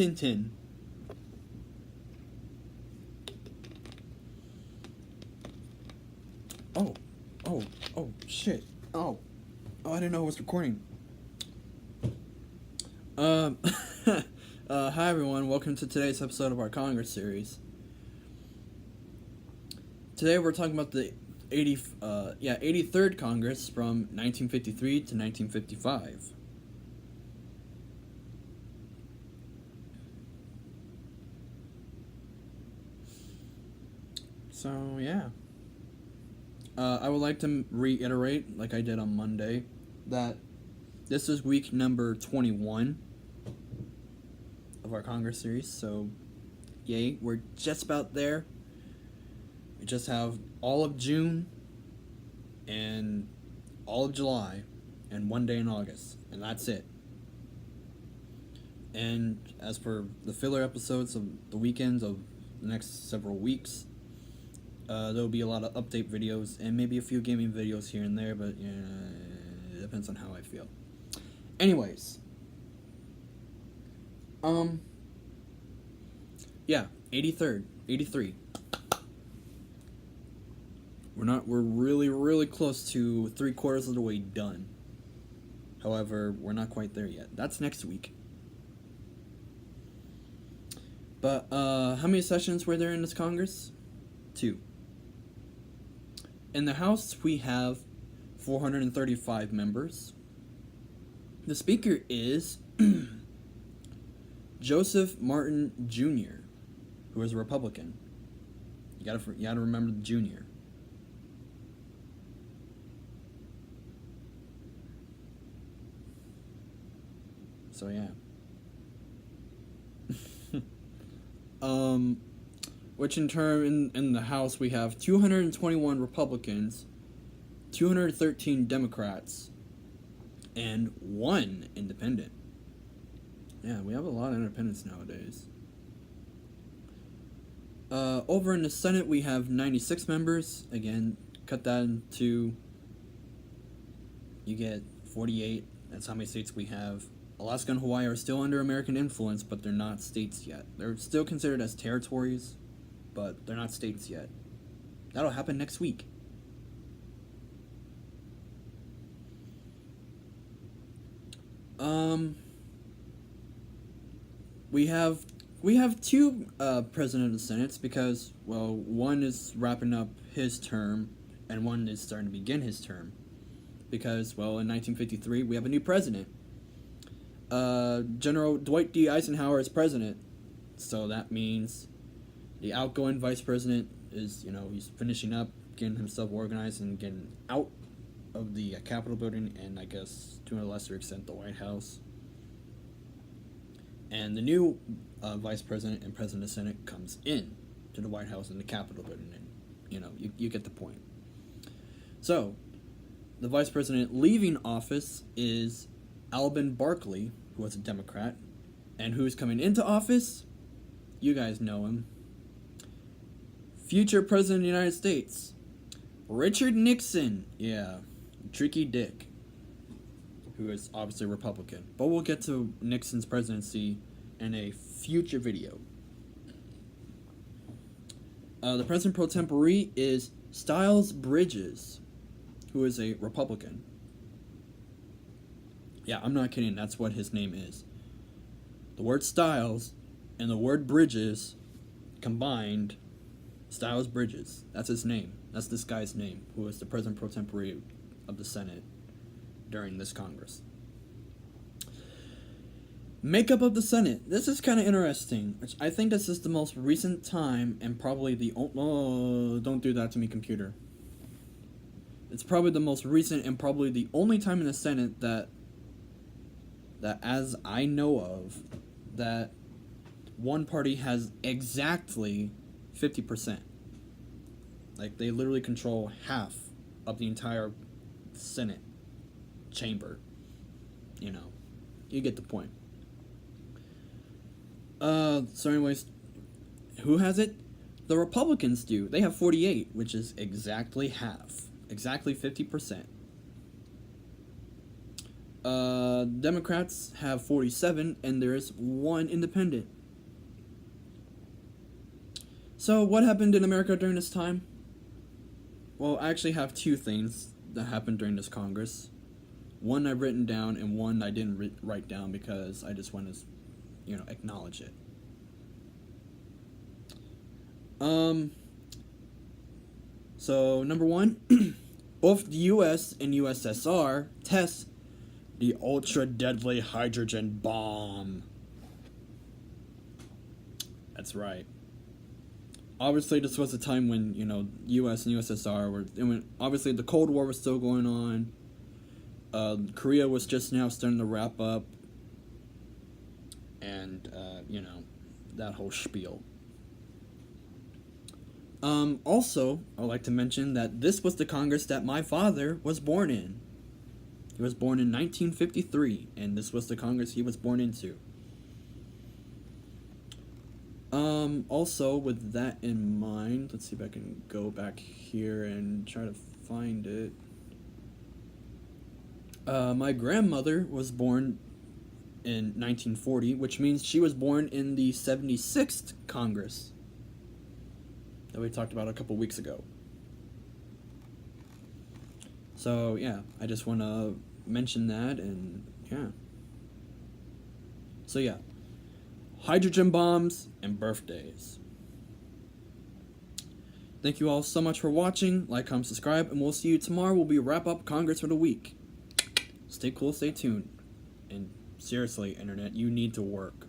Tintin. Oh, shit. I didn't know I was recording. Hi everyone, welcome to today's episode of our Congress series. Today we're talking about the 83rd Congress from 1953 to 1955. So, yeah. I would like to reiterate, like I did on Monday, that this is week number 21 of our Congress series, so yay, we're just about there. We just have all of June and all of July and one day in August, and that's it. And as for the filler episodes of the weekends of the next several weeks, there'll be a lot of update videos and maybe a few gaming videos here and there, but it depends on how I feel. Anyways, yeah, 83. We're really close to 3/4 of the way done. However, we're not quite there yet. That's next week. But, how many sessions were there in this Congress? 2. In the House, we have 435 members. The Speaker is Joseph Martin Jr., who is a Republican. You gotta remember the junior. So yeah. Which in turn, in the House, we have 221 Republicans, 213 Democrats, and 1 independent. Yeah, we have a lot of independents nowadays. Over in the Senate, we have 96 members. Again, cut that into, you get 48. That's how many states we have. Alaska and Hawaii are still under American influence, but they're not states yet. They're still considered as territories, but they're not states yet. That'll happen next week. We have 2 president of the Senates because, well, one is wrapping up his term and one is starting to begin his term. Because, well, in 1953 we have a new president. General Dwight D. Eisenhower is president, so that means the outgoing vice president is, he's finishing up, getting himself organized and getting out of the Capitol building and I guess to a lesser extent the White House. And the new vice president and president of the Senate comes in to the White House and the Capitol building, and you get the point. So, the vice president leaving office is Alben Barkley, who was a Democrat, and who's coming into office? You guys know him. Future President of the United States, Richard Nixon. Yeah, Tricky Dick, who is obviously a Republican. But we'll get to Nixon's presidency in a future video. The President pro tempore is Styles Bridges, who is a Republican. Yeah, I'm not kidding, that's what his name is. The word Styles and the word Bridges combined, Styles Bridges. That's his name. That's this guy's name, who is the President pro tempore of the Senate during this Congress. Makeup of the Senate. This is kind of interesting. I think this is the most recent time and probably the... Oh, don't do that to me, computer. It's probably the most recent and probably the only time in the Senate that as I know of, that one party has exactly 50%. Like, they literally control half of the entire Senate chamber. You get the point. So anyways, who has it? The Republicans do. They have 48, which is exactly half. Exactly 50%. Democrats have 47, and there is one independent. So, what happened in America during this time? Well, I actually have two things that happened during this Congress. One I've written down, and one I didn't write down because I just want to, acknowledge it. So, number one, both the US and USSR test the ultra-deadly hydrogen bomb. That's right. Obviously, this was a time when, US and USSR were... obviously, the Cold War was still going on. Korea was just now starting to wrap up. And, that whole spiel. Also, I would like to mention that this was the Congress that my father was born in. He was born in 1953, and this was the Congress he was born into. Also, with that in mind, let's see if I can go back here and try to find it. My grandmother was born in 1940, which means she was born in the 76th Congress that we talked about a couple weeks ago. So, yeah, I just want to mention that, and yeah. So, yeah. Hydrogen bombs and birthdays. Thank you all so much for watching. Like, comment, subscribe, and we'll see you tomorrow. We'll wrap up Congress for the week. Stay cool, stay tuned. And seriously, Internet, you need to work.